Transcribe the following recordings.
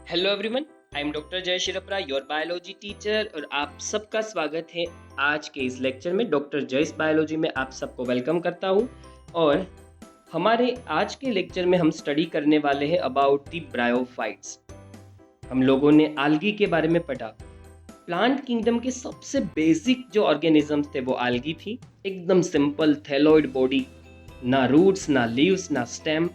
Hello everyone, I am doctor जय शिरपरा, your biology teacher, और आप सबका स्वागत है आज के इस लेक्चर में। डॉक्टर जयस बायोलॉजी में आप सबको वेलकम करता हूं। और हमारे आज के लेक्चर में हम स्टडी करने वाले हैं अबाउट द ब्रायोफाइट्स। हम लोगों ने आल्गी के बारे में पढ़ा। प्लांट किंगडम के सबसे बेसिक जो ऑर्गेनिजम्स थे वो आल्गी थी। एकदम सिंपल थैलोइड बॉडी, ना रूट्स, ना लीव्स, ना स्टेम,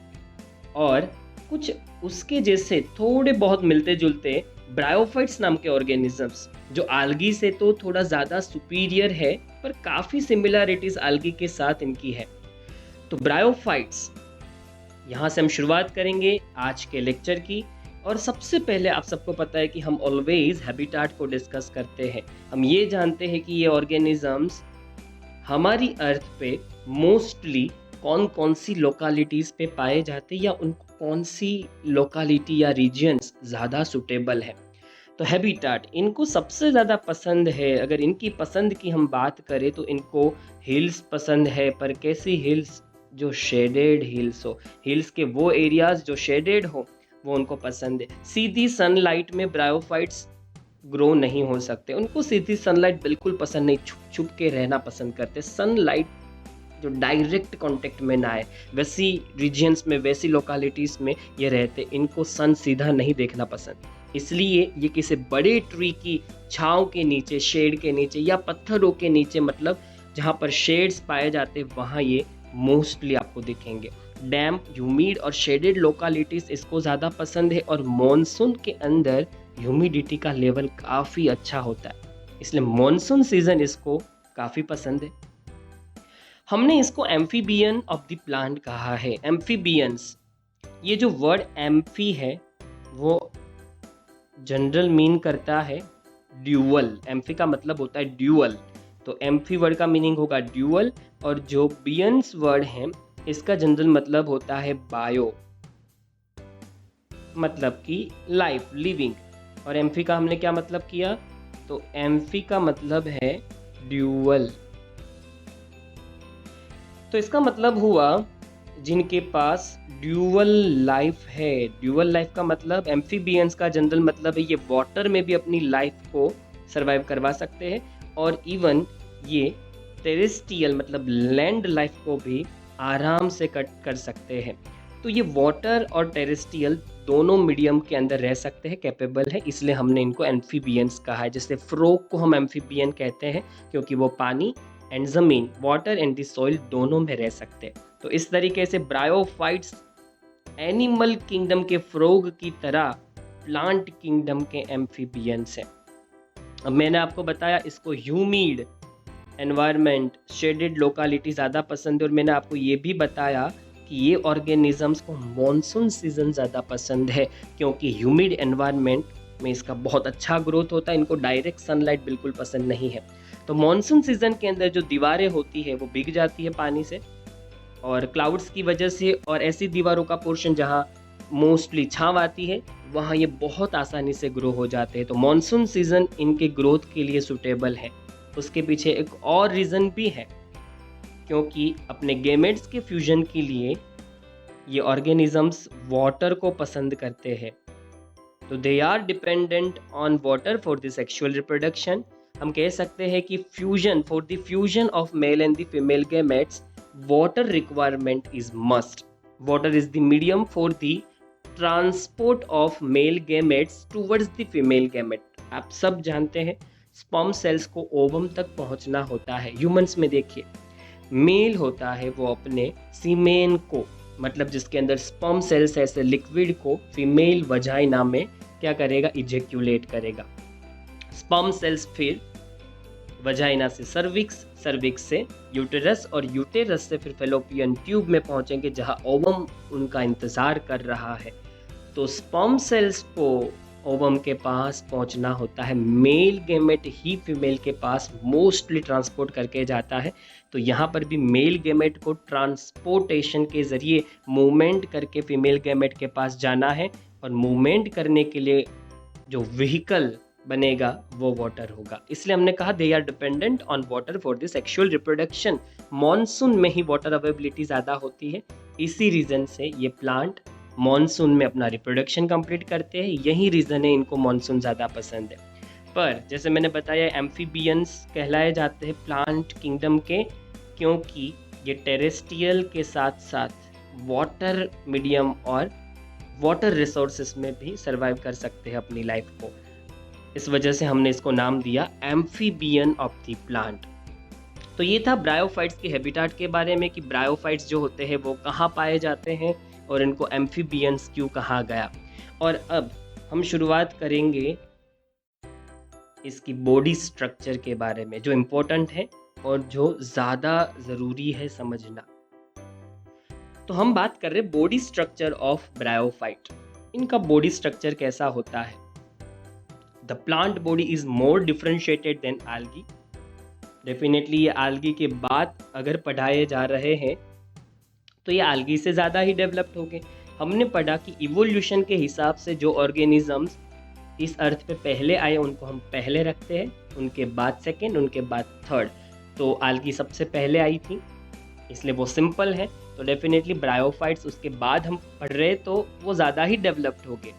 और कुछ उसके जैसे थोड़े बहुत मिलते जुलते ब्रायोफाइट्स नाम के ऑर्गेनिजम्स, जो आल्गी से तो थोड़ा ज़्यादा सुपीरियर है, पर काफ़ी सिमिलरिटीज आल्गी के साथ इनकी है। तो ब्रायोफाइट्स, यहाँ से हम शुरुआत करेंगे आज के लेक्चर की। और सबसे पहले आप सबको पता है कि हम ऑलवेज हैबिटाट को डिस्कस करते हैं। हम ये जानते हैं कि ये ऑर्गेनिजम्स हमारी अर्थ पे मोस्टली कौन कौन सी लोकालिटीज़ पे पाए जाते हैं, या उनको कौन सी लोकालिटी या रीजन्स ज़्यादा सुटेबल है। तो हैबिटाट इनको सबसे ज़्यादा पसंद है। अगर इनकी पसंद की हम बात करें तो इनको हिल्स पसंद है, पर कैसी हिल्स? जो शेडेड हिल्स हो, हिल्स के वो एरियाज जो शेडेड हो वो उनको पसंद है। सीधी सनलाइट में ब्रायोफाइट्स ग्रो नहीं हो सकते, उनको सीधी सनलाइट बिल्कुल पसंद नहीं, छुप छुप के रहना पसंद करते। सनलाइट जो डायरेक्ट कांटेक्ट में ना आए, वैसी रीजन्स में, वैसी लोकालिटीज़ में ये रहते। इनको सन सीधा नहीं देखना पसंद, इसलिए ये किसी बड़े ट्री की छांव के नीचे, शेड के नीचे, या पत्थरों के नीचे, मतलब जहाँ पर शेड्स पाए जाते वहाँ ये मोस्टली आपको दिखेंगे। डैम्प, ह्यूमिड और शेडेड लोकालिटीज़ इसको ज़्यादा पसंद है, और मॉनसून के अंदर ह्यूमिडिटी का लेवल काफ़ी अच्छा होता है, इसलिए मॉनसून सीजन इसको काफ़ी पसंद है। हमने इसको एम्फीबियन ऑफ द प्लांट कहा है। एम्फीबियंस, ये जो वर्ड एम्फी है वो जनरल मीन करता है ड्यूअल। एम्फी का मतलब होता है ड्यूअल, तो एम्फी वर्ड का मीनिंग होगा ड्यूअल। और जो बियंस वर्ड है इसका जनरल मतलब होता है बायो, मतलब कि लाइफ, लिविंग। और एम्फी का हमने क्या मतलब किया? तो एम्फी का मतलब है ड्यूअल। तो इसका मतलब हुआ जिनके पास ड्यूअल लाइफ है। ड्यूअल लाइफ का मतलब, एम्फीबियंस का जनरल मतलब है ये वाटर में भी अपनी लाइफ को सरवाइव करवा सकते हैं, और इवन ये टेरेस्ट्रियल मतलब लैंड लाइफ को भी आराम से कट कर सकते हैं। तो ये वाटर और टेरेस्ट्रियल दोनों मीडियम के अंदर रह सकते हैं, कैपेबल है, इसलिए हमने इनको एम्फीबियंस कहा है। जैसे फ्रॉग को हम एम्फीबियन कहते हैं क्योंकि वो पानी एंड ज़मीन, वाटर एंड द सॉइल दोनों में रह सकते हैं। तो इस तरीके से ब्रायोफाइट्स एनिमल किंगडम के फ्रॉग की तरह प्लांट किंगडम के एम्फीबियंस हैं। अब मैंने आपको बताया इसको ह्यूमिड एनवायरनमेंट, शेडेड लोकालिटी ज़्यादा पसंद है, और मैंने आपको ये भी बताया कि ये ऑर्गेनिजम्स को मॉनसून सीजन ज़्यादा पसंद है, क्योंकि ह्यूमिड एनवायरनमेंट में इसका बहुत अच्छा ग्रोथ होता है। इनको डायरेक्ट सनलाइट बिल्कुल पसंद नहीं है। तो मॉनसून सीजन के अंदर जो दीवारें होती है वो भीग जाती है पानी से और क्लाउड्स की वजह से, और ऐसी दीवारों का पोर्शन जहाँ मोस्टली छाँव आती है वहाँ ये बहुत आसानी से ग्रो हो जाते हैं। तो मॉनसून सीजन इनके ग्रोथ के लिए सूटेबल है। उसके पीछे एक और रीज़न भी है, क्योंकि अपने गेमेट्स के फ्यूजन के लिए ये ऑर्गेनिजम्स वाटर को पसंद करते हैं। तो they are dependent on water for the sexual reproduction. हम कह सकते हैं कि fusion, for the fusion of male and the female gametes, water requirement is must. Water is the medium for the transport of male gametes towards the female gamete. आप सब जानते हैं sperm cells को ओवम तक पहुंचना होता है। Humans में देखिए, मेल होता है वो अपने सीमेन को, मतलब जिसके अंदर स्पर्म सेल्स ऐसे लिक्विड को, फीमेल वजाइना में क्या करेगा? इजेक्यूलेट करेगा। स्पर्म सेल्स फिर वजाइना से सर्विक्स, सर्विक्स से यूटेरस, और यूटेरस से फिर फेलोपियन ट्यूब में पहुंचेंगे जहां ओवम उनका इंतजार कर रहा है। तो स्पर्म सेल्स को ओवम के पास पहुंचना होता है, मेल गेमेट ही फीमेल के पास मोस्टली ट्रांसपोर्ट करके जाता है। तो यहाँ पर भी मेल गेमेट को ट्रांसपोर्टेशन के ज़रिए मूवमेंट करके फीमेल गेमेट के पास जाना है, और मूवमेंट करने के लिए जो व्हीकल बनेगा वो वाटर होगा। इसलिए हमने कहा they are dependent on water for the sexual reproduction. Monsoon में ही वाटर अवेलेबिलिटी ज़्यादा होती है, इसी रीज़न से ये प्लांट मॉनसून में अपना रिप्रोडक्शन कंप्लीट करते हैं। यही रीज़न है इनको मॉनसून ज़्यादा पसंद है। पर जैसे मैंने बताया एम्फीबियंस कहलाए जाते हैं प्लांट किंगडम के, क्योंकि ये टेरेस्ट्रियल के साथ साथ वाटर मीडियम और वाटर रिसोर्सेस में भी सर्वाइव कर सकते हैं अपनी लाइफ को। इस वजह से हमने इसको नाम दिया एम्फीबियन ऑफ द प्लांट। तो ये था ब्रायोफाइट्स के हैबिटाट के बारे में कि ब्रायोफाइट्स जो होते हैं वो कहाँ पाए जाते हैं और इनको एम्फीबियंस क्यों कहा गया। और अब हम शुरुआत करेंगे इसकी बॉडी स्ट्रक्चर के बारे में, जो इम्पोर्टेंट है और जो ज़्यादा ज़रूरी है समझना। तो हम बात कर रहे हैं बॉडी स्ट्रक्चर ऑफ ब्रायोफाइट। इनका बॉडी स्ट्रक्चर कैसा होता है? The plant body is more differentiated than algae। Definitely ये algae के बाद अगर पढ़ाए जा रहे हैं तो ये algae से ज़्यादा ही डेवलप्ड होंगे। हमने पढ़ा कि इवोल्यूशन के हिसाब से जो ऑर्गेनिजम्स इस अर्थ पे पहले आए उनको हम पहले रखते हैं, उनके बाद सेकेंड, उनके बाद थर्ड। तो algae सबसे पहले आई थी, इसलिए वो सिंपल है। तो डेफिनेटली ब्रायोफाइट्स उसके बाद हम पढ़ रहे तो वो ज़्यादा ही डेवलप्ड होंगे।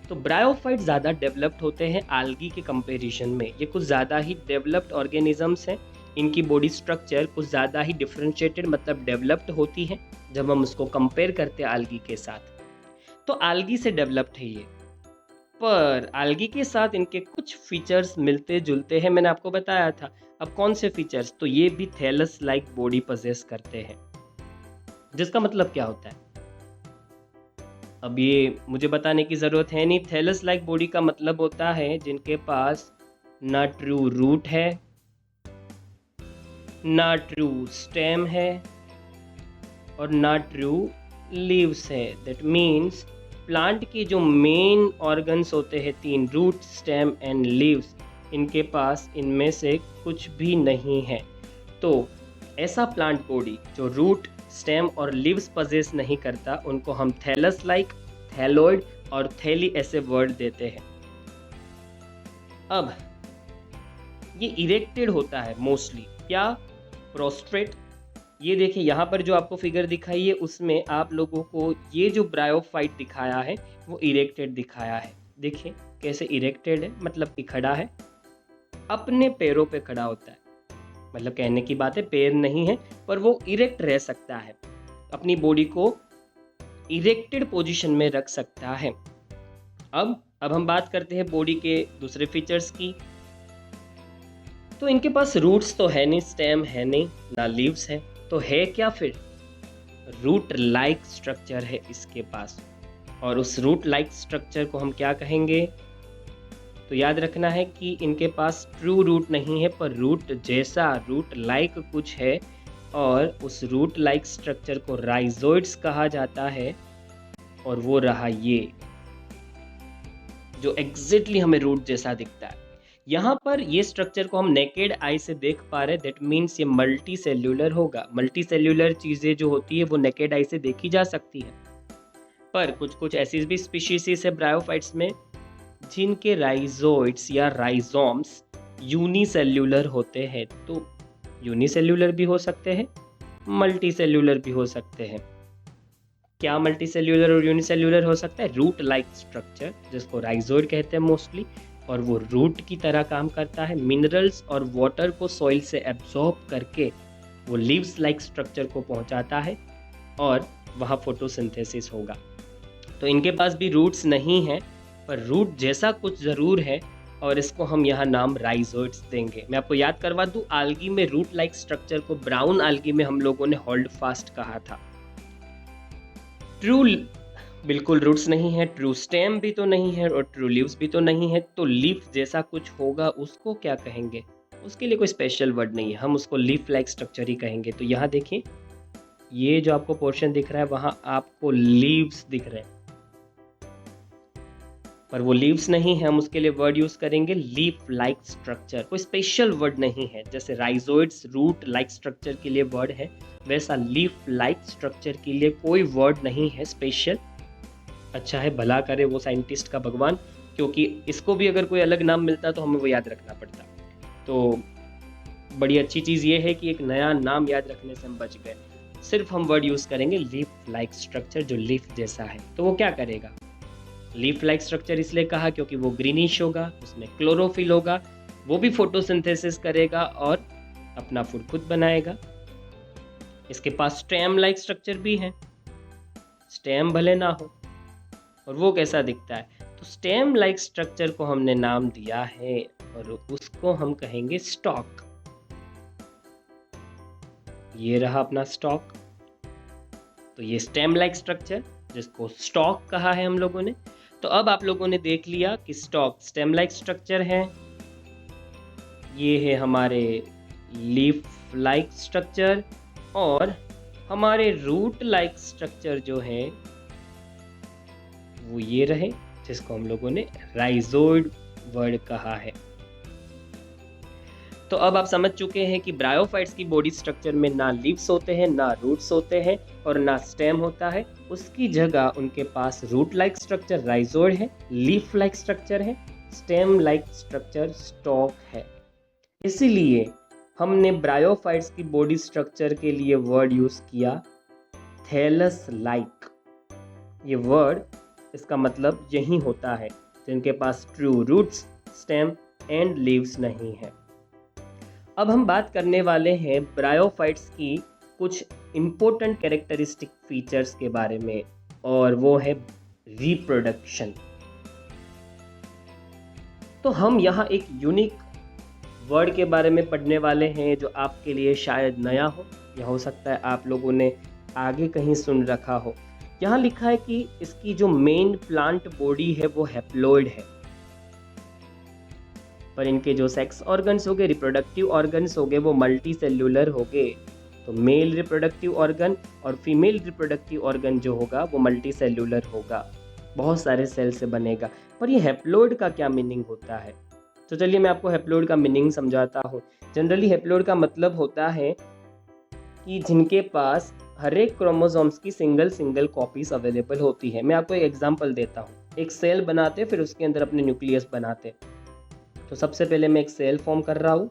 तो ब्रायोफाइट ज़्यादा डेवलप्ड होते हैं algae के कंपैरिजन में। ये कुछ ज़्यादा ही डेवलप्ड ऑर्गेनिजम्स हैं। इनकी बॉडी स्ट्रक्चर कुछ ज़्यादा ही डिफरेंशिएटेड मतलब डेवलप्ड होती है जब हम उसको कंपेयर करते हैं algae के साथ। तो algae से डेवलप्ड है ये, पर algae के साथ इनके कुछ फीचर्स मिलते जुलते हैं, मैंने आपको बताया था। अब कौन से फीचर्स? तो ये भी थैलस लाइक बॉडी पजेस करते हैं, जिसका मतलब क्या होता है अब ये मुझे बताने की ज़रूरत है नहीं। थैलस लाइक बॉडी का मतलब होता है जिनके पास ना ट्रू रूट है, ना ट्रू स्टेम है और ना ट्रू लीव्स है। दैट मीन्स प्लांट के जो मेन ऑर्गन्स होते हैं तीन, रूट, स्टेम एंड लीव्स, इनके पास इनमें से कुछ भी नहीं है। तो ऐसा प्लांट बॉडी जो रूट, स्टेम और लीव्स पजेस नहीं करता, उनको हम थैलस लाइक, थैलोइड और थैली ऐसे वर्ड देते हैं। अब ये इरेक्टेड होता है मोस्टली, या प्रोस्ट्रेट। ये देखिए यहाँ पर जो आपको फिगर दिखाई है उसमें आप लोगों को ये जो ब्रायोफाइट दिखाया है वो इरेक्टेड दिखाया है। देखिए कैसे इरेक्टेड है, मतलब कि खड़ा है, अपने पैरों पे खड़ा होता है। मतलब कहने की बात है पैर नहीं है पर वो इरेक्ट रह सकता है, अपनी बॉडी को इरेक्टेड पोजीशन में रख सकता है। अब हम बात करते हैं बॉडी के दूसरे फीचर्स की। तो इनके पास रूट्स तो है नहीं, स्टेम है नहीं, ना लीव्स है, तो है क्या फिर? रूट लाइक स्ट्रक्चर है इसके पास। और उस रूट लाइक स्ट्रक्चर को हम क्या कहेंगे? तो याद रखना है कि इनके पास ट्रू रूट नहीं है पर रूट जैसा, रूट लाइक कुछ है, और उस रूट लाइक स्ट्रक्चर को राइजोइड्स कहा जाता है। और वो रहा ये जो एग्जैक्टली हमें रूट जैसा दिखता है। यहाँ पर ये स्ट्रक्चर को हम नेकेड आई से देख पा रहे हैं, दैट मीन्स ये मल्टी सेल्यूलर होगा। मल्टी सेल्यूलर चीज़ें जो होती है वो नेकेड आई से देखी जा सकती है, पर कुछ कुछ ऐसी भी स्पीशीज है ब्रायोफाइट्स में जिनके राइजोइड्स या राइजोम्स यूनिसेल्यूलर होते हैं। तो यूनिसेल्यूलर भी हो सकते हैं, मल्टी सेल्यूलर भी हो सकते हैं। क्या मल्टी सेल्यूलर और यूनिसेल्यूलर हो सकता है? रूट लाइक स्ट्रक्चर, जिसको राइजोइड कहते हैं मोस्टली, और वो रूट की तरह काम करता है। मिनरल्स और वाटर को सॉइल से एब्जॉर्ब करके वो लीव्स लाइक स्ट्रक्चर को पहुंचाता है और वहाँ फोटोसिंथेसिस होगा। तो इनके पास भी रूट्स नहीं है पर रूट जैसा कुछ ज़रूर है, और इसको हम यहाँ नाम राइजोइड्स देंगे। मैं आपको याद करवा दूँ, आल्गी में रूट लाइक स्ट्रक्चर को ब्राउन आल्गी में हम लोगों ने होल्ड फास्ट कहा था। ट्रू बिल्कुल रूट्स नहीं है, ट्रू स्टेम भी तो नहीं है और ट्रू लीव्स भी तो नहीं है। तो लीफ जैसा कुछ होगा उसको क्या कहेंगे? उसके लिए कोई स्पेशल वर्ड नहीं है, हम उसको लीफ लाइक स्ट्रक्चर ही कहेंगे। तो यहाँ देखिए ये जो आपको पोर्शन दिख रहा है वहाँ आपको लीव्स दिख रहे हैं, पर वो लीव्स नहीं है, हम उसके लिए वर्ड यूज करेंगे लीफ लाइक स्ट्रक्चर। कोई स्पेशल वर्ड नहीं है, जैसे राइजोइड्स रूट लाइक स्ट्रक्चर के लिए वर्ड है, वैसा लीफ लाइक स्ट्रक्चर के लिए कोई वर्ड नहीं है स्पेशल। अच्छा है, भला करे वो साइंटिस्ट का भगवान, क्योंकि इसको भी अगर कोई अलग नाम मिलता तो हमें वो याद रखना पड़ता। तो बड़ी अच्छी चीज़ ये है कि एक नया नाम याद रखने से हम बच गए। सिर्फ हम वर्ड यूज करेंगे लीफ लाइक स्ट्रक्चर, जो लीफ जैसा है। तो वो क्या करेगा? लीफ लाइक स्ट्रक्चर इसलिए कहा क्योंकि वो ग्रीनिश होगा, उसमें क्लोरोफिल होगा, वो भी फोटोसिंथेसिस करेगा और अपना फूड खुद बनाएगा। इसके पास स्टेम लाइक स्ट्रक्चर भी है, स्टेम भले ना हो। और वो कैसा दिखता है? तो स्टेम लाइक स्ट्रक्चर को हमने नाम दिया है और उसको हम कहेंगे स्टॉक। ये रहा अपना स्टॉक। तो ये स्टेम लाइक स्ट्रक्चर, जिसको स्टॉक कहा है हम लोगों ने। तो अब आप लोगों ने देख लिया कि स्टॉक स्टेम लाइक स्ट्रक्चर है, ये है हमारे लीफ लाइक स्ट्रक्चर, और हमारे रूट लाइक स्ट्रक्चर जो है वो ये रहे, जिसको हम लोगों ने राइजोइड वर्ड कहा है। तो अब आप समझ चुके हैं कि ब्रायोफाइट्स की बॉडी स्ट्रक्चर में ना लीव्स होते हैं, ना रूट्स होते हैं और ना स्टेम होता है। उसकी जगह उनके पास रूट लाइक स्ट्रक्चर राइजोइड है, लीफ लाइक स्ट्रक्चर है, स्टेम लाइक स्ट्रक्चर स्टॉक है। इसीलिए हमने ब्रायोफाइट्स की बॉडी स्ट्रक्चर के लिए वर्ड यूज किया थैलस लाइक। ये वर्ड, इसका मतलब यही होता है, जिनके पास true roots, stem and leaves नहीं है। अब हम बात करने वाले हैं ब्रायोफाइट्स की कुछ इम्पोर्टेंट कैरेक्टरिस्टिक फीचर्स के बारे में, और वो है रिप्रोडक्शन। तो हम यहाँ एक यूनिक वर्ड के बारे में पढ़ने वाले हैं जो आपके लिए शायद नया हो, या हो सकता है आप लोगों ने आगे कहीं सुन रखा हो। यहाँ लिखा है कि इसकी जो मेन प्लांट बॉडी है वो हैप्लॉइड है, पर इनके जो सेक्स ऑर्गन्स हो गए, रिप्रोडक्टिव ऑर्गन्स हो गए, वो मल्टी सेल्यूलर हो गए। तो मेल रिप्रोडक्टिव ऑर्गन और फीमेल रिप्रोडक्टिव ऑर्गन जो होगा वो मल्टी सेल्यूलर होगा, बहुत सारे सेल से बनेगा। पर ये हैप्लॉइड का क्या मीनिंग होता है? तो चलिए मैं आपको हैप्लॉइड का मीनिंग समझाता हूँ। जनरली हैप्लॉइड का मतलब होता है कि जिनके पास हर एक क्रोमोसोम्स की सिंगल कॉपीज अवेलेबल होती है। मैं आपको एक एग्जांपल देता हूँ। एक सेल बनाते, फिर उसके अंदर अपने न्यूक्लियस बनाते। तो सबसे पहले मैं एक सेल फॉर्म कर रहा हूँ,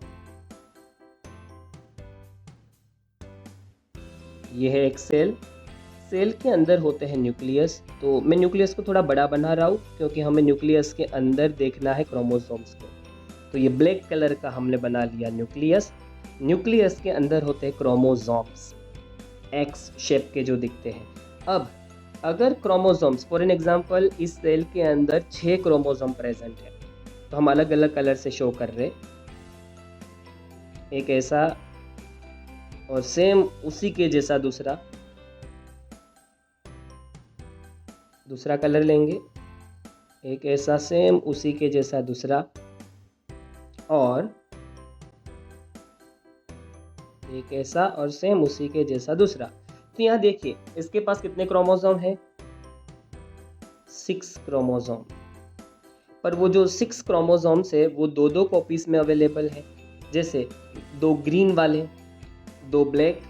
ये है एक सेल। सेल के अंदर होते हैं न्यूक्लियस। तो मैं न्यूक्लियस को थोड़ा बड़ा बना रहा हूँ क्योंकि हमें न्यूक्लियस के अंदर देखना है क्रोमोसोम्स को। तो ये ब्लैक कलर का हमने बना लिया न्यूक्लियस। न्यूक्लियस के अंदर होते हैं क्रोमोसोम्स, एक्स शेप के जो दिखते हैं। अब अगर क्रोमोसोम्स, फॉर एन एग्जांपल, इस सेल के अंदर 6 क्रोमोसोम प्रेजेंट है, तो हम अलग अलग कलर से शो कर रहे, एक ऐसा और सेम उसी के जैसा दूसरा कलर लेंगे, एक ऐसा सेम उसी के जैसा दूसरा, और एक ऐसा और सेम उसी के जैसा दूसरा। तो यहाँ देखिए इसके पास कितने क्रोमोसोम है? 6 क्रोमोसोम। पर वो जो 6 क्रोमोसोम्स है वो दो कॉपीज में अवेलेबल है। जैसे 2 ग्रीन वाले, 2 ब्लैक,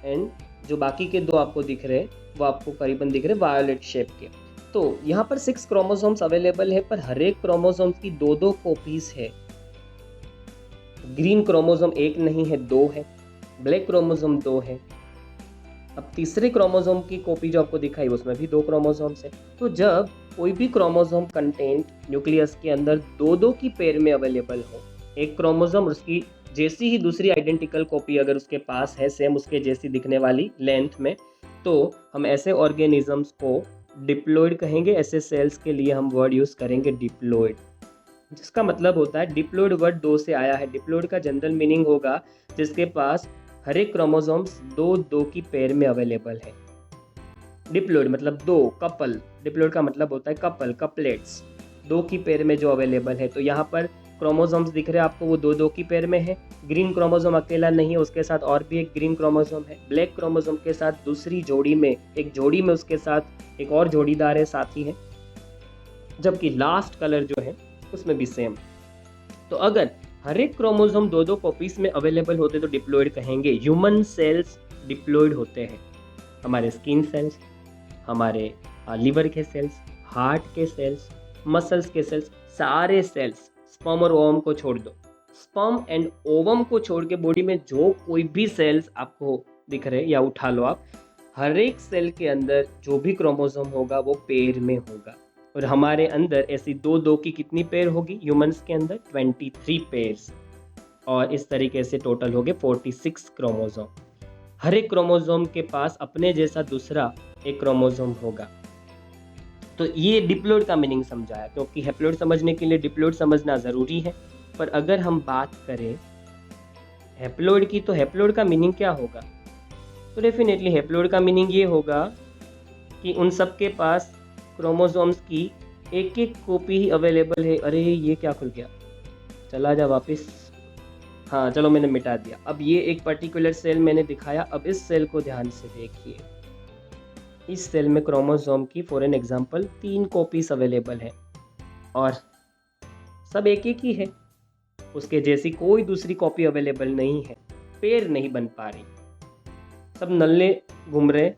एंड जो बाकी के 2 आपको दिख रहे हैं वो आपको करीबन दिख रहे वायोलेट शेप के। तो यहाँ पर 6 क्रोमोसोम्स अवेलेबल है, पर हर एक क्रोमोसोम्स की 2 कॉपीज है। ग्रीन क्रोमोसोम 1 नहीं है, 2 है। ब्लैक क्रोमोसोम 2 है। अब तीसरे क्रोमोसोम की कॉपी जो आपको दिखाई उसमें भी 2 क्रोमोसोम्स है। तो जब कोई भी क्रोमोसोम कंटेंट न्यूक्लियस के अंदर 2 की पेयर में अवेलेबल हो, एक क्रोमोसोम उसकी जैसी ही दूसरी आइडेंटिकल कॉपी अगर उसके पास है, सेम उसके जैसी दिखने वाली लेंथ में, तो हम ऐसे ऑर्गेनिजम्स को डिप्लॉइड कहेंगे। ऐसे सेल्स के लिए हम वर्ड यूज करेंगे डिप्लॉइड, जिसका मतलब होता है, डिप्लॉइड वर्ड 2 से आया है। डिप्लॉइड का जनरल मीनिंग होगा जिसके पास हर एक क्रोमोसोम्स 2 की पेयर में अवेलेबल है। डिप्लॉइड मतलब 2 कपल, डिप्लॉइड का मतलब होता है कपल, कपलेट्स, 2 की पेयर में जो अवेलेबल है। तो यहाँ पर क्रोमोसोम्स दिख रहे हैं आपको, वो 2 की पेयर में है। ग्रीन क्रोमोसोम अकेला नहीं है, उसके साथ और भी एक ग्रीन क्रोमोसोम है। ब्लैक क्रोमोसोम के साथ दूसरी जोड़ी में, एक जोड़ी में उसके साथ एक और जोड़ीदार है, साथी है। जबकि लास्ट कलर जो है उसमें भी सेम। तो अगर हर एक क्रोमोसोम 2 कॉपीज में अवेलेबल होते तो डिप्लॉइड कहेंगे। ह्यूमन सेल्स डिप्लॉइड होते हैं, हमारे स्किन सेल्स, हमारे लिवर के सेल्स, हार्ट के सेल्स, मसल्स के सेल्स, सारे सेल्स, स्पर्म और ओवम को छोड़ दो, स्पर्म एंड ओवम को छोड़ के बॉडी में जो कोई भी सेल्स आपको दिख रहे या उठा लो आप, हर एक सेल के अंदर जो भी क्रोमोसोम होगा वो पेयर में होगा। और हमारे अंदर ऐसी दो दो की कितनी पेयर होगी ह्यूमंस के अंदर? 23 पेयर्स। और इस तरीके से टोटल हो गए 46 क्रोमोसोम। हर एक क्रोमोसोम के पास अपने जैसा दूसरा एक क्रोमोसोम होगा। तो ये डिप्लॉइड का मीनिंग समझाया, क्योंकि हैप्लॉइड समझने के लिए डिप्लॉइड समझना ज़रूरी है। पर अगर हम बात करें हैप्लॉइड की, तो हैप्लॉइड का मीनिंग क्या होगा? तो डेफिनेटली हैप्लॉइड का मीनिंग ये होगा कि उन सब के पास क्रोमोसोम्स की एक एक कॉपी ही अवेलेबल है। अरे ये क्या खुल गया, चला जा वापस। हाँ चलो, मैंने मिटा दिया। अब ये एक पर्टिकुलर सेल मैंने दिखाया, अब इस सेल को ध्यान से देखिए। इस सेल में क्रोमोसोम की for an example 3 copies available है और सब एक एक ही है, उसके जैसी कोई दूसरी कॉपी अवेलेबल नहीं है, पेयर नहीं बन पा रही, सब नल्ले घूम रहे,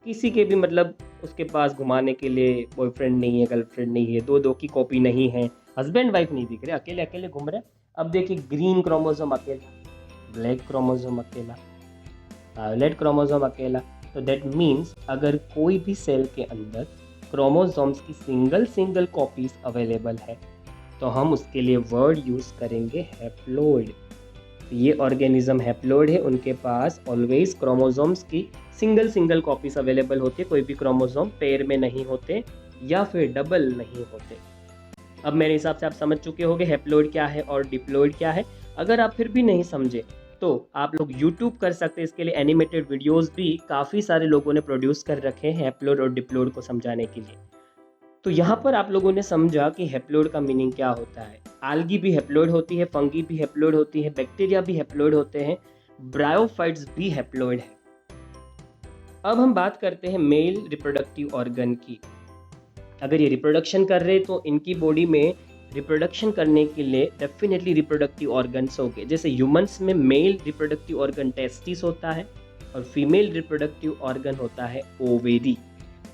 किसी के भी मतलब उसके पास घुमाने के लिए बॉयफ्रेंड नहीं है, गर्लफ्रेंड नहीं है, दो दो की कॉपी नहीं है, हस्बैंड वाइफ नहीं दिख रहे, अकेले अकेले घूम रहे। अब देखिए, ग्रीन क्रोमोसोम अकेला, ब्लैक क्रोमोसोम अकेला, वायलेट क्रोमोसोम अकेला। तो दैट मीन्स अगर कोई भी सेल के अंदर क्रोमोसोम्स की सिंगल सिंगल कॉपीज अवेलेबल है तो हम उसके लिए वर्ड यूज करेंगे हैप्लॉइड। ये ऑर्गेनिज्म हैप्लॉइड है, उनके पास ऑलवेज क्रोमोसोम्स की सिंगल सिंगल कॉपीज अवेलेबल होती है, कोई भी क्रोमोसोम पेयर में नहीं होते या फिर डबल नहीं होते। अब मेरे हिसाब से आप समझ चुके होंगे हैप्लॉइड क्या है और डिप्लॉइड क्या है। अगर आप फिर भी नहीं समझे तो आप लोग YouTube कर सकते हैं, इसके लिए एनिमेटेड वीडियोस भी काफ़ी सारे लोगों ने प्रोड्यूस कर रखे हैं हैप्लॉइड और डिप्लॉइड को समझाने के लिए। तो यहाँ पर आप लोगों ने समझा कि हैप्लॉइड का मीनिंग क्या होता है। आल्गी भी हैप्लॉइड होती है, फंगी भी हैप्लॉइड होती है, बैक्टीरिया भी हैप्लॉइड होते हैं, ब्रायोफाइट्स भी हैप्लॉइड है। अब हम बात करते हैं मेल रिप्रोडक्टिव ऑर्गन की। अगर ये रिप्रोडक्शन कर रहे तो इनकी बॉडी में रिप्रोडक्शन करने के लिए डेफिनेटली रिप्रोडक्टिव ऑर्गन्स होंगे। जैसे ह्यूमंस में मेल रिप्रोडक्टिव ऑर्गन टेस्टिस होता है और फीमेल रिप्रोडक्टिव ऑर्गन होता है ओवेरी।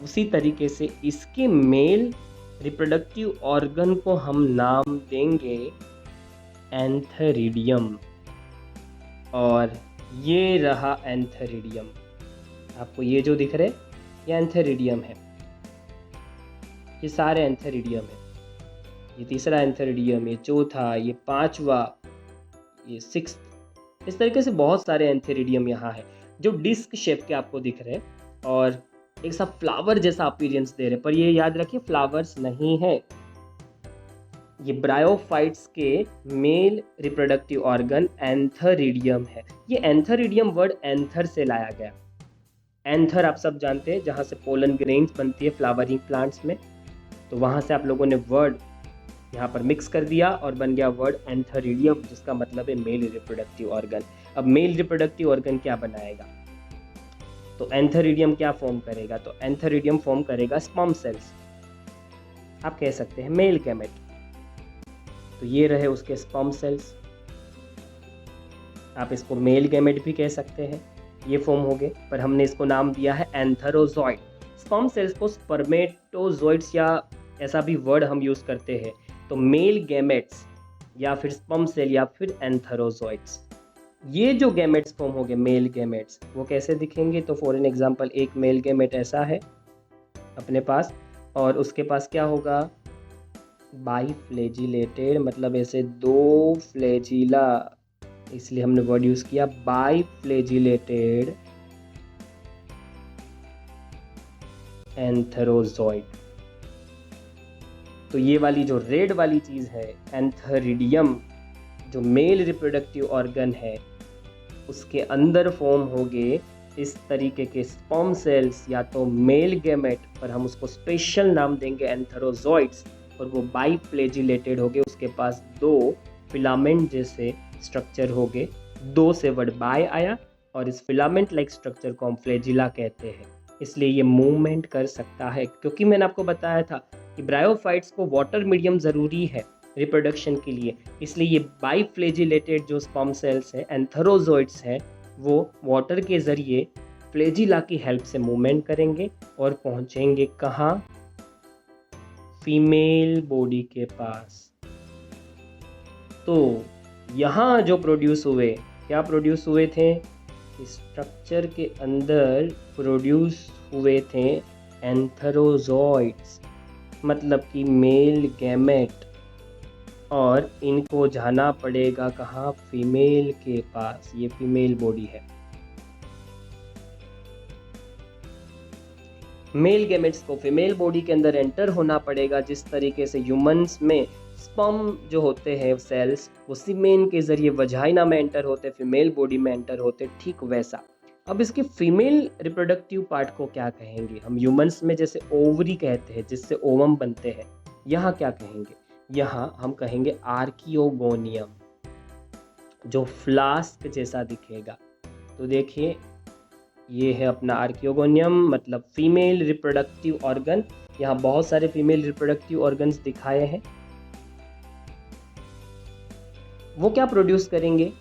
उसी तरीके से इसके मेल रिप्रोडक्टिव ऑर्गन को हम नाम देंगे एंथेरिडियम। और ये रहा एंथेरिडियम, आपको ये जो दिख रहे ये एंथेरिडियम है, ये सारे एंथेरिडियम है। ये तीसरा एंथेरिडियम, ये चौथा, ये पांचवा, ये सिक्स। इस तरीके से बहुत सारे एंथेरिडियम यहाँ है जो डिस्क शेप के आपको दिख रहे हैं और एक सा फ्लावर जैसा अपीयरेंस दे रहे हैं। पर ये याद रखिए फ्लावर्स नहीं है, ये ब्रायोफाइट्स के मेल रिप्रोडक्टिव ऑर्गन एंथेरिडियम है। ये एंथेरिडियम वर्ड एंथर से लाया गया। एंथर आप सब जानते हैं, जहाँ से पोलन ग्रेन्स बनती है फ्लावरिंग प्लांट्स में, तो वहाँ से आप लोगों ने वर्ड यहाँ पर मिक्स कर दिया और बन गया वर्ड एंथेरिडियम, जिसका मतलब है मेल रिप्रोडक्टिव ऑर्गन। अब मेल रिप्रोडक्टिव ऑर्गन क्या बनाएगा? तो एंथेरिडियम क्या फॉर्म करेगा? तो एंथेरिडियम फॉर्म करेगा स्पर्म सेल्स, आप कह सकते हैं मेल गैमेट। तो ये रहे उसके स्पर्म सेल्स, आप इसको मेल गैमेट भी कह सकते हैं, ये फॉर्म हो गए। पर हमने इसको नाम दिया है एंथेरोजॉइड। स्पर्म सेल्स को स्पर्मेटोजॉइड्स या ऐसा भी वर्ड हम यूज़ करते हैं। तो मेल गैमेट्स या फिर स्पर्म सेल या फिर एंथेरोजॉइड्स, ये जो गैमेट्स फॉर्म हो गए मेल गैमेट्स, वो कैसे दिखेंगे? तो फॉर एन एग्जांपल एक मेल गैमेट ऐसा है अपने पास और उसके पास क्या होगा? बाईफ्लैजिलेटेड, मतलब ऐसे दो फ्लैजिला, इसलिए हमने वर्ड यूज किया बाईफ्लैजिलेटेड एंथेरोजॉइड। तो ये वाली जो रेड वाली चीज़ है एंथेरिडियम, जो मेल रिप्रोडक्टिव ऑर्गन है, उसके अंदर फॉर्म होंगे इस तरीके के स्पर्म सेल्स या तो मेल गैमेट, पर हम उसको स्पेशल नाम देंगे एंथेरोजॉइड्स, और वो बाईफ्लैजिलेटेड होंगे। उसके पास दो फिलामेंट जैसे स्ट्रक्चर होंगे, दो से वर्ड बाय आया और इस फिलामेंट लाइक स्ट्रक्चर को हम फ्लैजिला कहते हैं। इसलिए ये मूवमेंट कर सकता है, क्योंकि मैंने आपको बताया था कि ब्रायोफाइट्स को वाटर मीडियम ज़रूरी है रिप्रोडक्शन के लिए, इसलिए ये बाईफ्लैजिलेटेड जो स्पर्म सेल्स है एंथेरोजॉइड्स है, वो वाटर के ज़रिए फ्लैजिला की हेल्प से मूवमेंट करेंगे और पहुंचेंगे कहाँ? फीमेल बॉडी के पास। तो यहाँ जो प्रोड्यूस हुए, क्या प्रोड्यूस हुए थे? स्ट्रक्चर के अंदर प्रोड्यूस हुए थे एंथरोजोइड्स, मतलब कि मेल गैमेट, और इनको जाना पड़ेगा कहाँ, फीमेल के पास। ये फीमेल बॉडी है। मेल गैमेट्स को फीमेल बॉडी के अंदर एंटर होना पड़ेगा, जिस तरीके से ह्यूमंस में स्पर्म जो होते हैं सेल्स वो सीमेन के जरिए वजाइना में एंटर होते, फीमेल बॉडी में एंटर होते, ठीक वैसा। अब इसके फीमेल रिप्रोडक्टिव पार्ट को क्या कहेंगे हम? ह्यूमंस में जैसे ओवरी कहते हैं जिससे ओवम बनते हैं, यहाँ क्या कहेंगे? यहाँ हम कहेंगे आर्कियोगोनियम, जो फ्लास्क जैसा दिखेगा। तो देखिए ये है अपना आर्कियोगोनियम, मतलब फीमेल रिप्रोडक्टिव ऑर्गन। यहाँ बहुत सारे फीमेल रिप्रोडक्टिव ऑर्गन्स दिखाए हैं। वो क्या प्रोड्यूस करेंगे?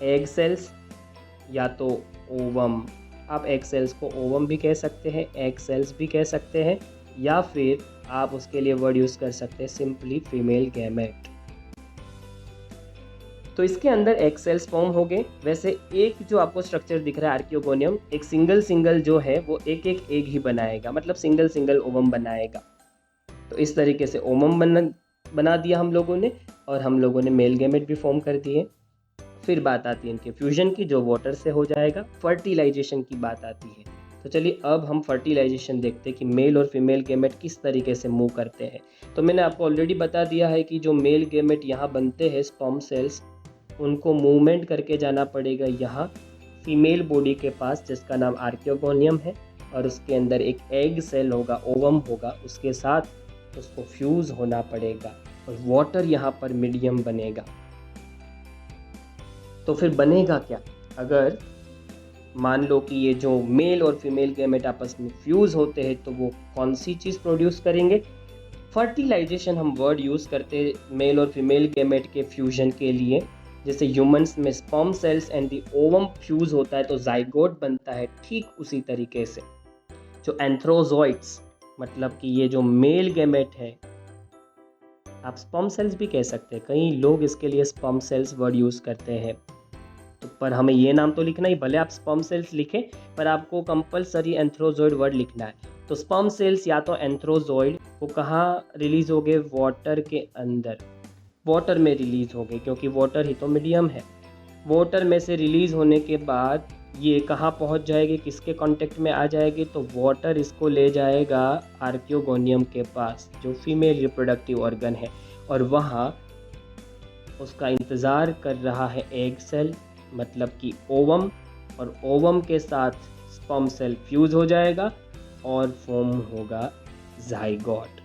एग सेल्स या तो ओवम। आप एग सेल्स को ओवम भी कह सकते हैं, एग सेल्स भी कह सकते हैं, या फिर आप उसके लिए वर्ड यूज कर सकते हैं सिंपली फीमेल गैमेट। तो इसके अंदर एग सेल्स फॉर्म हो गए। वैसे एक जो आपको स्ट्रक्चर दिख रहा है आर्कियोगोनियम, एक सिंगल जो है वो एक एग ही बनाएगा, मतलब सिंगल ओवम बनाएगा। तो इस तरीके से ओवम बना दिया हम लोगों ने, और हम लोगों ने मेल गैमेट भी फॉर्म कर दिए। फिर बात आती है इनके फ्यूजन की, जो वाटर से हो जाएगा। फर्टिलाइजेशन की बात आती है। तो चलिए अब हम फर्टिलाइजेशन देखते हैं कि मेल और फीमेल गैमेट किस तरीके से मूव करते हैं। तो मैंने आपको ऑलरेडी बता दिया है कि जो मेल गैमेट यहाँ बनते हैं स्पर्म सेल्स, उनको मूवमेंट करके जाना पड़ेगा यहाँ फीमेल बॉडी के पास, जिसका नाम आर्कियोगोनियम है, और उसके अंदर एक एग सेल होगा, ओवम होगा, उसके साथ उसको फ्यूज होना पड़ेगा, और वाटर यहाँ पर मीडियम बनेगा। तो फिर बनेगा क्या? अगर मान लो कि ये जो मेल और फीमेल गैमेट आपस में फ्यूज होते हैं, तो वो कौन सी चीज़ प्रोड्यूस करेंगे? फर्टिलाइजेशन हम वर्ड यूज़ करते हैं मेल और फीमेल गैमेट के फ्यूजन के लिए। जैसे ह्यूमंस में sperm cells and the ovum fuse होता है तो जाइगोट बनता है, ठीक उसी तरीके से जो एंथ्रोजोइड्स, मतलब कि ये जो मेल गैमेट है, आप स्पर्म सेल्स भी कह सकते हैं, कई लोग इसके लिए स्पर्म सेल्स वर्ड यूज़ करते हैं। तो पर हमें ये नाम तो लिखना ही, भले आप स्पर्म सेल्स लिखें पर आपको कंपलसरी एंथ्रोजोइड वर्ड लिखना है। तो स्पर्म सेल्स या तो एंथ्रोजोइड, वो कहाँ रिलीज हो गए? वाटर के अंदर, वाटर में रिलीज हो गए, क्योंकि वाटर ही तो मीडियम है। वाटर में से रिलीज होने के बाद ये कहाँ पहुँच जाएगी, किसके कांटेक्ट में आ जाएगी? तो वाटर इसको ले जाएगा आर्कियोगोनियम के पास, जो फीमेल रिप्रोडक्टिव ऑर्गन है, और वहाँ उसका इंतज़ार कर रहा है एग सेल, मतलब कि ओवम, और ओवम के साथ स्पर्म सेल फ्यूज हो जाएगा और फॉर्म होगा जाइगोट।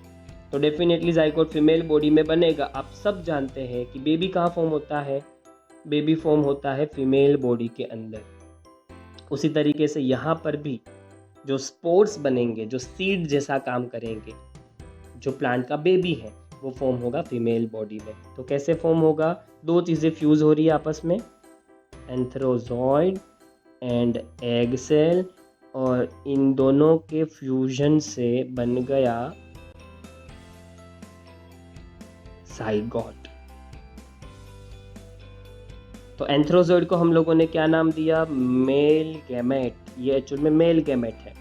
तो डेफिनेटली जाइगोट फीमेल बॉडी में बनेगा। आप सब जानते हैं कि बेबी कहाँ फॉर्म होता है? बेबी फॉर्म होता है फीमेल बॉडी के अंदर। उसी तरीके से यहाँ पर भी जो स्पोर्स बनेंगे, जो सीड जैसा काम करेंगे, जो प्लांट का बेबी है, वो फॉर्म होगा फीमेल बॉडी में। तो कैसे फॉर्म होगा? दो चीज़ें फ्यूज हो रही है आपस में, एंथ्रोजॉइड एंड एग सेल, और इन दोनों के फ्यूजन से बन गया जाइगोट। तो एंथ्रोजॉइड को हम लोगों ने क्या नाम दिया? Male gamete. ये एक्चुअल में मेल गैमेट है।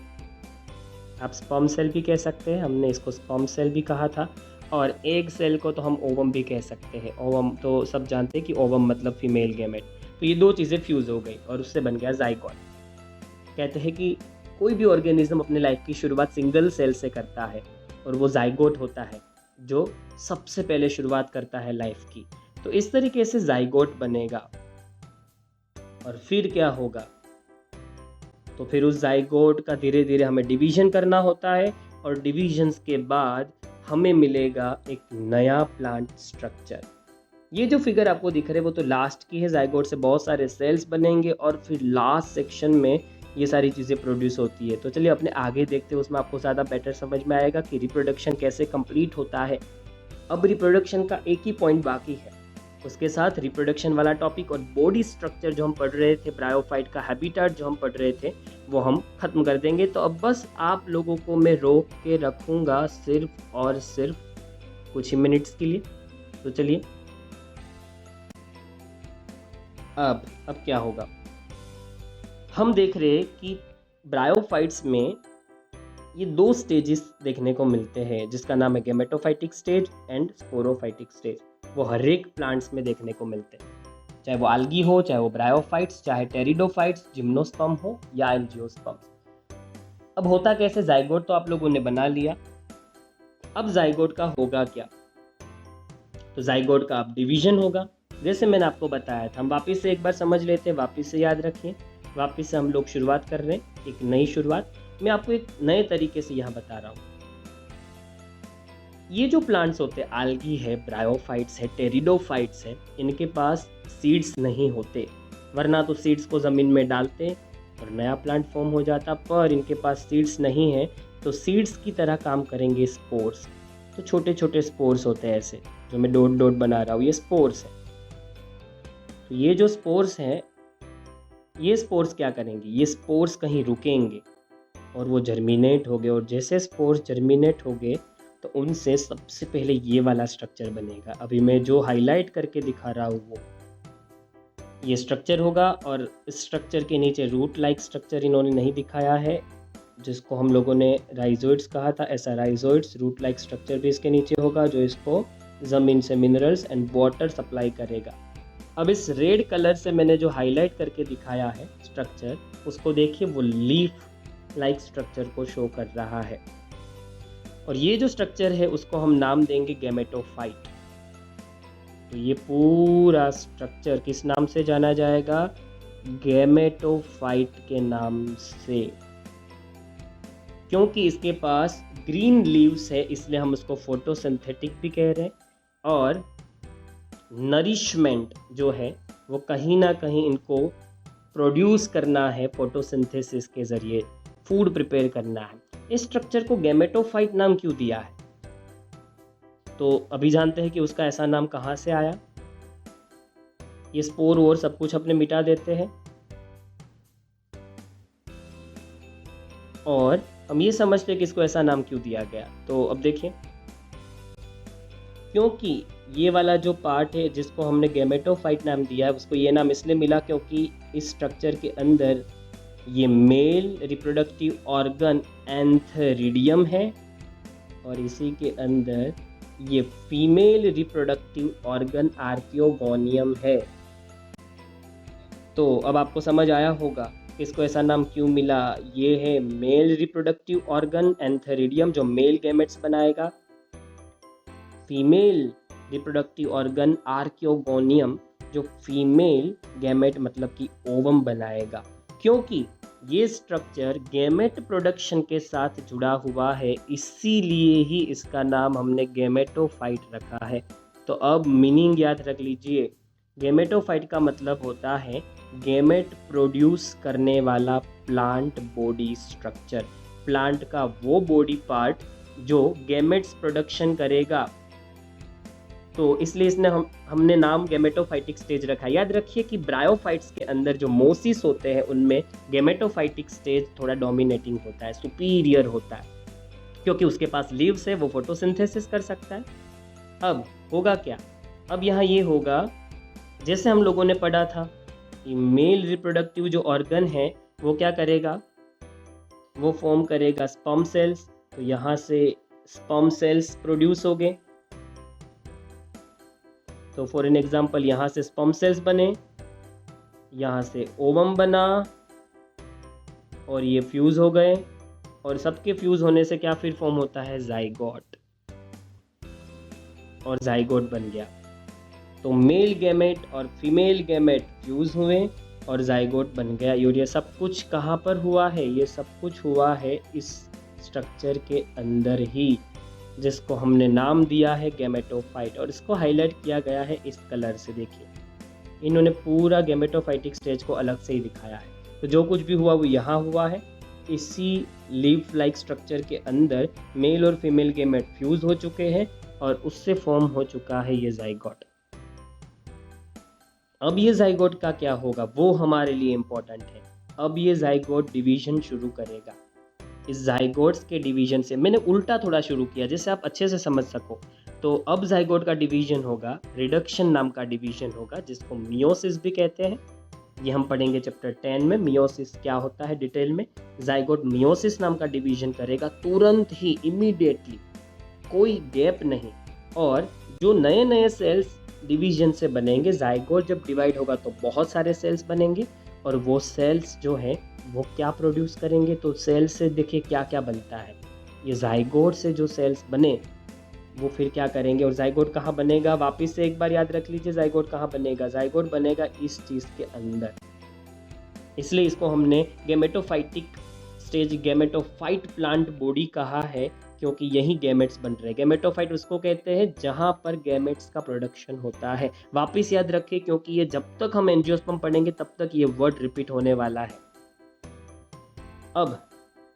आप स्पर्म सेल भी कह सकते हैं, हमने इसको स्पर्म सेल भी कहा था, और एग सेल को तो हम ओवम भी कह सकते हैं। ओवम तो सब जानते हैं कि ओवम मतलब फीमेल गैमेट। तो ये दो चीज़ें फ्यूज हो गई और उससे बन गया जाइगोट। कहते हैं कि कोई भी ऑर्गेनिज्म अपने लाइफ की शुरुआत सिंगल सेल से करता है, और वो जाइगोट होता है जो सबसे पहले शुरुआत करता है लाइफ की। तो इस तरीके से जाइगोट बनेगा, और फिर क्या होगा? तो फिर उस जाइगोट का धीरे धीरे हमें डिवीजन करना होता है, और डिवीजन्स के बाद हमें मिलेगा एक नया प्लांट स्ट्रक्चर। ये जो फिगर आपको दिख रहे हैं वो तो लास्ट की है। जाइगोट से बहुत सारे सेल्स बनेंगे और फिर लास्ट सेक्शन में ये सारी चीज़ें प्रोड्यूस होती है। तो चलिए अपने आगे देखते हैं, उसमें आपको ज़्यादा बेटर समझ में आएगा कि रिप्रोडक्शन कैसे कंप्लीट होता है। अब रिप्रोडक्शन का एक ही पॉइंट बाकी है, उसके साथ रिप्रोडक्शन वाला टॉपिक और बॉडी स्ट्रक्चर जो हम पढ़ रहे थे, ब्रायोफाइट का हैबिटेट जो हम पढ़ रहे थे, वो हम ख़त्म कर देंगे। तो अब बस आप लोगों को मैं रोक के रखूँगा सिर्फ और सिर्फ कुछ ही मिनट्स के लिए। तो चलिए अब क्या होगा? हम देख रहे हैं कि ब्रायोफाइट्स में ये 2 स्टेजेस देखने को मिलते हैं, जिसका नाम है gametophytic stage and sporophytic stage. वो हर एक प्लांट्स में देखने को मिलते हैं, चाहे वो आल्गी हो, चाहे वो ब्रायोफाइट्स, चाहे टेरिडोफाइट्स, जिम्नोस्पर्म हो या एंजियोस्पर्म। अब होता कैसे, जाइगोट तो आप लोगों ने बना लिया। अब जाइगोट का होगा क्या? तो जाइगोट का अब डिवीजन होगा, जैसे मैंने आपको बताया था। हम वापस से एक बार समझ लेते हैं, वापस से याद रखिए। वापस से हम लोग शुरुआत कर रहे हैं, एक नई शुरुआत। मैं आपको एक नए तरीके से यहाँ बता रहा हूँ। ये जो प्लांट्स होते हैं, आल्गी है, ब्रायोफाइट्स है, टेरिडोफाइट्स है, इनके पास सीड्स नहीं होते, वरना तो सीड्स को ज़मीन में डालते और नया प्लांट फॉर्म हो जाता। पर इनके पास सीड्स नहीं है, तो सीड्स की तरह काम करेंगे स्पोर्स। तो छोटे छोटे स्पोर्स होते हैं ऐसे, जो मैं डॉट डॉट बना रहा हूँ, ये स्पोर्स है। तो ये जो स्पोर्स हैं, ये स्पोर्स क्या करेंगे, ये स्पोर्स कहीं रुकेंगे और वो जर्मिनेट हो गए। और जैसे स्पोर्स जर्मिनेट हो गए तो उनसे सबसे पहले ये वाला स्ट्रक्चर बनेगा। अभी मैं जो हाईलाइट करके दिखा रहा हूँ वो ये स्ट्रक्चर होगा। और इस स्ट्रक्चर के नीचे रूट लाइक स्ट्रक्चर इन्होंने नहीं दिखाया है, जिसको हम लोगों ने राइजोइड्स कहा था। ऐसा राइजोइड्स रूट लाइक स्ट्रक्चर भी इसके नीचे होगा, जो इसको ज़मीन से मिनरल्स एंड वाटर सप्लाई करेगा। अब इस रेड कलर से मैंने जो हाईलाइट करके दिखाया है स्ट्रक्चर, उसको देखिए, वो लीफ लाइक स्ट्रक्चर को शो कर रहा है। और ये जो स्ट्रक्चर है उसको हम नाम देंगे गैमेटोफाइट। तो ये पूरा स्ट्रक्चर किस नाम से जाना जाएगा? गैमेटोफाइट के नाम से। क्योंकि इसके पास ग्रीन लीव्स है, इसलिए हम उसको फोटोसिंथेटिक भी कह रहे हैं। और नरिशमेंट जो है वो कहीं ना कहीं इनको प्रोड्यूस करना है, फोटोसिंथेसिस के ज़रिए फूड प्रिपेयर करना है। इस स्ट्रक्चर को गैमेटोफाइट नाम क्यों दिया है? तो अभी जानते हैं कि उसका ऐसा नाम कहाँ से आया। ये स्पोर और सब कुछ अपने मिटा देते हैं और हम ये समझते हैं कि इसको ऐसा नाम क्यों दिया गया। तो अब देखिए, क्योंकि ये वाला जो पार्ट है जिसको हमने गैमेटोफाइट नाम दिया है, उसको ये नाम इसलिए मिला क्योंकि इस स्ट्रक्चर के अंदर ये मेल रिप्रोडक्टिव ऑर्गन एंथेरिडियम है और इसी के अंदर ये फीमेल रिप्रोडक्टिव ऑर्गन आर्कियोगोनियम है। तो अब आपको समझ आया होगा कि इसको ऐसा नाम क्यों मिला। ये है मेल रिप्रोडक्टिव ऑर्गन एंथेरिडियम, जो मेल गैमेट्स बनाएगा। फीमेल रिप्रोडक्टिव ऑर्गन आर्कियोगोनियम, जो फीमेल गैमेट मतलब कि ओवम बनाएगा। क्योंकि ये स्ट्रक्चर गैमेट प्रोडक्शन के साथ जुड़ा हुआ है, इसीलिए ही इसका नाम हमने गैमेटोफाइट रखा है। तो अब मीनिंग याद रख लीजिए, गैमेटोफाइट का मतलब होता है गैमेट प्रोड्यूस करने वाला प्लांट बॉडी स्ट्रक्चर। प्लांट का वो बॉडी पार्ट जो गैमेट्स प्रोडक्शन करेगा। तो इसलिए इसने हमने नाम गैमेटोफाइटिक स्टेज रखा। याद रखिए कि ब्रायोफाइट्स के अंदर जो मोसिस होते हैं उनमें गैमेटोफाइटिक स्टेज थोड़ा डोमिनेटिंग होता है, सुपीरियर होता है, क्योंकि उसके पास लीव्स है, वो फोटोसिंथेसिस कर सकता है। अब होगा क्या? अब यहाँ ये होगा, जैसे हम लोगों ने पढ़ा था कि मेल रिप्रोडक्टिव जो ऑर्गन है वो क्या करेगा, वो फॉर्म करेगा स्पर्म सेल्स। तो यहाँ से स्पर्म सेल्स प्रोड्यूस हो गए। तो फॉर एन एग्जाम्पल, यहाँ से स्पर्म सेल्स बने, यहाँ से ओवम बना और ये फ्यूज हो गए। और सबके फ्यूज होने से क्या फिर फॉर्म होता है? जाइगोट। और जाइगोट बन गया। तो मेल गैमेट और फीमेल गैमेट फ्यूज हुए और जाइगोट बन गया। और ये सब कुछ कहाँ पर हुआ है? ये सब कुछ हुआ है इस स्ट्रक्चर के अंदर ही, जिसको हमने नाम दिया है गैमेटोफाइट। और इसको हाईलाइट किया गया है इस कलर से। देखिए, इन्होंने पूरा गैमेटोफाइटिक स्टेज को अलग से ही दिखाया है। तो जो कुछ भी हुआ वो यहाँ हुआ है। इसी लीफ लाइक स्ट्रक्चर के अंदर मेल और फीमेल गैमेट फ्यूज हो चुके हैं और उससे फॉर्म हो चुका है ये जाइगोट। अब ये जाइगोट का क्या होगा वो हमारे लिए इम्पोर्टेंट है। अब ये जाइगोट डिवीजन शुरू करेगा। इस जाइगोट्स के डिवीजन से मैंने उल्टा थोड़ा शुरू किया, जिससे आप अच्छे से समझ सको। तो अब जाइगोट का डिवीजन होगा, रिडक्शन नाम का डिवीजन होगा, जिसको मियोसिस भी कहते हैं। ये हम पढ़ेंगे चैप्टर 10 में। मियोसिस क्या होता है डिटेल में। जाइगोट मियोसिस नाम का डिवीजन करेगा तुरंत ही, इमीडिएटली, कोई गैप नहीं। और जो नए नए सेल्स डिवीजन से बनेंगे, जाइगोट जब डिवाइड होगा तो बहुत सारे सेल्स बनेंगे, और वो सेल्स जो है वो क्या प्रोड्यूस करेंगे, तो सेल से देखिए क्या क्या बनता है। ये जाइगोट से जो सेल्स बने वो फिर क्या करेंगे, और जाइगोट कहाँ बनेगा, वापस से एक बार याद रख लीजिए, जाइगोट कहाँ बनेगा, जाइगोट बनेगा इस चीज़ के अंदर। इसलिए इसको हमने gametophytic stage, gametophyte plant body कहा है, क्योंकि यही गैमेट्स बन रहे हैं। गैमेटोफाइट उसको कहते हैं जहाँ पर गैमेट्स का प्रोडक्शन होता है। वापस याद रखिए, क्योंकि ये जब तक हम एंजियोस्पर्म पढ़ेंगे तब तक ये वर्ड रिपीट होने वाला है। अब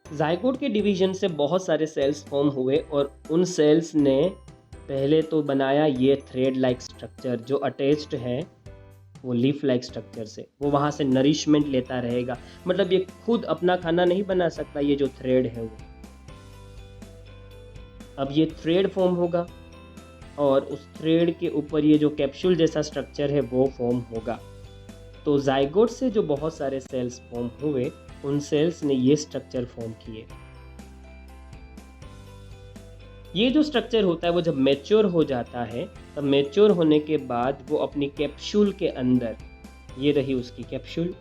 जाइगोट के डिवीजन से बहुत सारे सेल्स फॉर्म हुए, और उन सेल्स ने पहले तो बनाया ये थ्रेड लाइक स्ट्रक्चर जो अटैच्ड है वो लीफ लाइक स्ट्रक्चर से, वो वहाँ से नरिशमेंट लेता रहेगा। मतलब ये खुद अपना खाना नहीं बना सकता, ये जो थ्रेड है वो। अब ये थ्रेड फॉर्म होगा, और उस थ्रेड के ऊपर ये जो कैप्सूल जैसा स्ट्रक्चर है वो फॉर्म होगा। तो जाइगोट से जो बहुत सारे सेल्स फॉर्म हुए, उन सेल्स ने ये स्ट्रक्चर फॉर्म किए। ये जो स्ट्रक्चर होता है वो जब मैच्योर हो जाता है, तब मैच्योर होने के बाद वो अपनी कैप्सूल के अंदर, ये रही उसकी कैप्सूल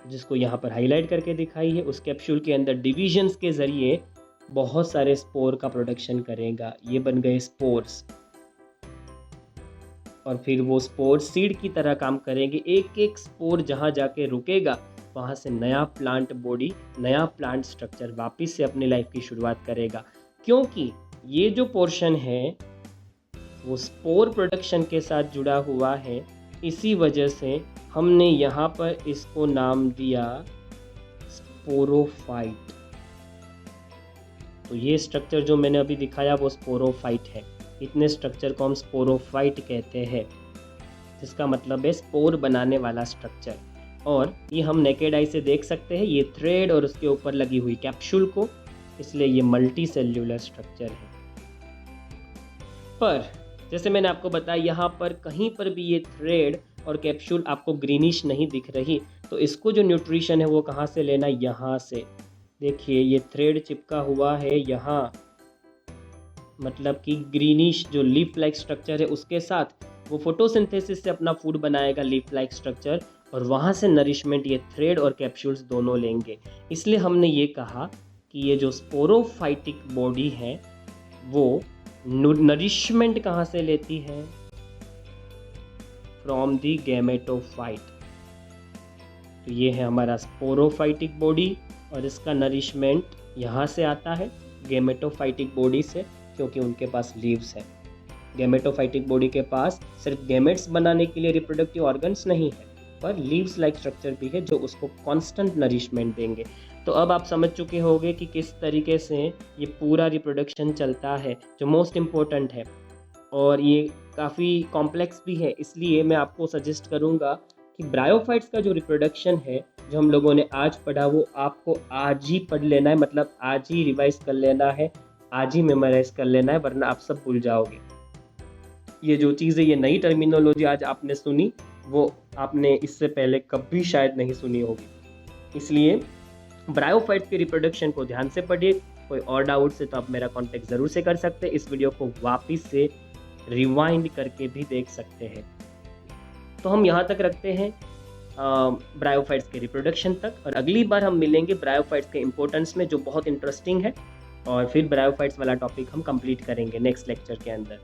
जिसको यहाँ पर हाईलाइट करके दिखाई है, उस कैप्सूल के अंदर डिविजन्स के जरिए बहुत सारे स्पोर का प्रोडक्शन करेगा। ये बन गए स्पोर्स, और फिर वो स्पोर सीड की तरह काम करेंगे। एक एक स्पोर जहाँ जाके रुकेगा वहाँ से नया प्लांट बॉडी, नया प्लांट स्ट्रक्चर वापस से अपनी लाइफ की शुरुआत करेगा। क्योंकि ये जो पोर्शन है वो स्पोर प्रोडक्शन के साथ जुड़ा हुआ है, इसी वजह से हमने यहाँ पर इसको नाम दिया स्पोरोफाइट। तो ये स्ट्रक्चर जो मैंने अभी दिखाया वो स्पोरोफाइट है। इतने स्ट्रक्चर को हम स्पोरोफाइट कहते हैं, जिसका मतलब है स्पोर बनाने वाला स्ट्रक्चर। और ये हम नेकेड आई से देख सकते हैं, ये थ्रेड और उसके ऊपर लगी हुई कैप्सूल को, इसलिए ये मल्टी सेल्यूलर स्ट्रक्चर है। पर जैसे मैंने आपको बताया, यहाँ पर कहीं पर भी ये थ्रेड और कैप्सूल आपको ग्रीनिश नहीं दिख रही, तो इसको जो न्यूट्रिशन है वो कहाँ से लेना, यहाँ से। देखिए ये थ्रेड चिपका हुआ है यहाँ, मतलब कि ग्रीनिश जो लीफ लाइक स्ट्रक्चर है उसके साथ वो फोटोसिंथेसिस से अपना फूड बनाएगा लीफ लाइक स्ट्रक्चर, और वहाँ से नरिशमेंट ये थ्रेड और कैप्सूल्स दोनों लेंगे। इसलिए हमने ये कहा कि ये जो स्पोरोफाइटिक बॉडी है वो नरिशमेंट कहाँ से लेती है, फ्रॉम दी गैमेटोफाइट। तो ये है हमारा स्पोरोफाइटिक बॉडी, और इसका नरिशमेंट यहाँ से आता है गैमेटोफाइटिक बॉडी से, क्योंकि उनके पास लीव्स है। गैमेटोफाइटिक बॉडी के पास सिर्फ गैमेट्स बनाने के लिए रिप्रोडक्टिव ऑर्गन्स नहीं है, पर लीव्स लाइक स्ट्रक्चर भी है जो उसको कांस्टेंट नरिशमेंट देंगे। तो अब आप समझ चुके होंगे कि किस तरीके से ये पूरा रिप्रोडक्शन चलता है, जो मोस्ट इम्पोर्टेंट है, और ये काफ़ी कॉम्प्लेक्स भी है। इसलिए मैं आपको सजेस्ट करूँगा कि ब्रायोफाइट्स का जो रिप्रोडक्शन है जो हम लोगों ने आज पढ़ा वो आपको आज ही पढ़ लेना है, मतलब आज ही रिवाइज कर लेना है, आज ही मेमोराइज कर लेना है, वरना आप सब भूल जाओगे। ये जो चीज़ें, ये नई टर्मिनोलॉजी आज आपने सुनी वो आपने इससे पहले कभी शायद नहीं सुनी होगी। इसलिए ब्रायोफाइट्स के रिप्रोडक्शन को ध्यान से पढ़िए। कोई और डाउट से तो आप मेरा कांटेक्ट ज़रूर से कर सकते हैं। इस वीडियो को वापस से रिवाइंड करके भी देख सकते हैं। तो हम यहाँ तक रखते हैं ब्रायोफाइट्स के रिप्रोडक्शन तक, और अगली बार हम मिलेंगे ब्रायोफाइट्स के इम्पोर्टेंस में, जो बहुत इंटरेस्टिंग है, और फिर ब्रायोफाइट्स वाला टॉपिक हम कंप्लीट करेंगे नेक्स्ट लेक्चर के अंदर।